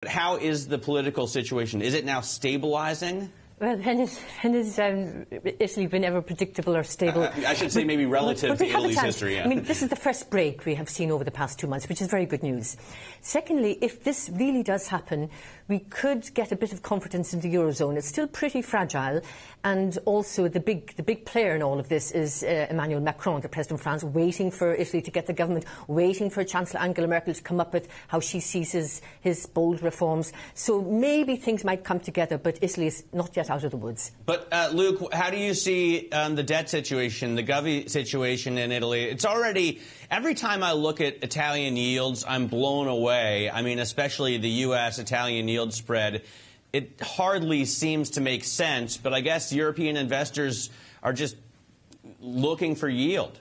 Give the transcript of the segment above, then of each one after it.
But how is the political situation? Is it now stabilizing? Well, when has Italy been ever predictable or stable? I should say maybe relative to Italy's history. Yeah. I mean, this is the first break we have seen over the past 2 months, which is very good news. Secondly, if this really does happen, we could get a bit of confidence in the Eurozone. It's still pretty fragile, and also the big player in all of this is Emmanuel Macron, the President of France, waiting for Italy to get the government, waiting for Chancellor Angela Merkel to come up with how she sees his bold reforms. So maybe things might come together, but Italy is not yet out of the woods. But, Luke, how do you see the debt situation, the Govy situation in Italy? It's already, every time I look at Italian yields, I'm blown away. I mean, especially the U.S.-Italian yield spread. It hardly seems to make sense, but I guess European investors are just looking for yield.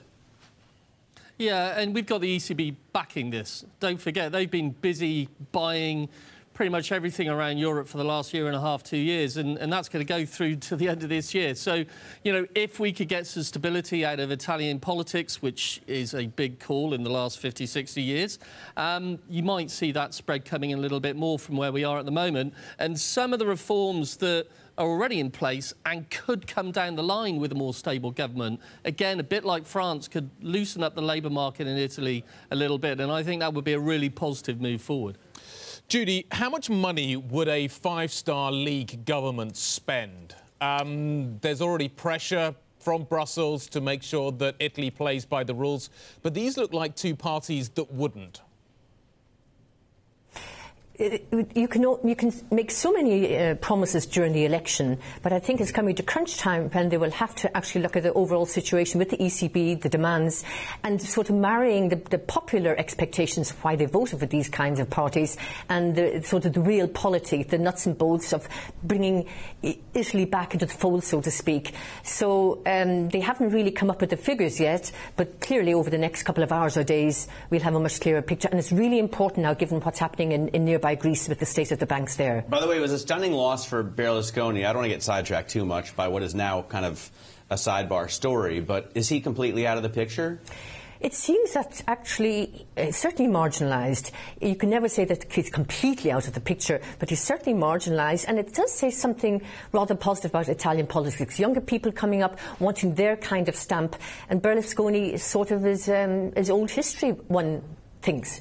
Yeah, and we've got the ECB backing this. Don't forget, they've been busy buying pretty much everything around Europe for the last year and a half, 2 years, and that's going to go through to the end of this year. So, you know, if we could get some stability out of Italian politics, which is a big call in the last 50, 60 years, you might see that spread coming in a little bit more from where we are at the moment. And some of the reforms that are already in place and could come down the line with a more stable government, again, a bit like France, could loosen up the labour market in Italy a little bit. And I think that would be a really positive move forward. Judy, how much money would a five-star league government spend? There's already pressure from Brussels to make sure that Italy plays by the rules, but these look like two parties that wouldn't. You can make so many promises during the election, but I think it's coming to crunch time when they will have to actually look at the overall situation with the ECB, the demands, and sort of marrying the popular expectations of why they voted for these kinds of parties and the real politics, the nuts and bolts of bringing Italy back into the fold, so to speak. So they haven't really come up with the figures yet, but clearly over the next couple of hours or days we'll have a much clearer picture, and it's really important now given what's happening in nearby Greece with the state of the banks there. By the way, it was a stunning loss for Berlusconi. I don't want to get sidetracked too much by what is now kind of a sidebar story, but is he completely out of the picture? It seems that actually, certainly marginalised. You can never say that he's completely out of the picture, but he's certainly marginalised, and it does say something rather positive about Italian politics. Younger people coming up wanting their kind of stamp, and Berlusconi is sort of his old history, one thinks.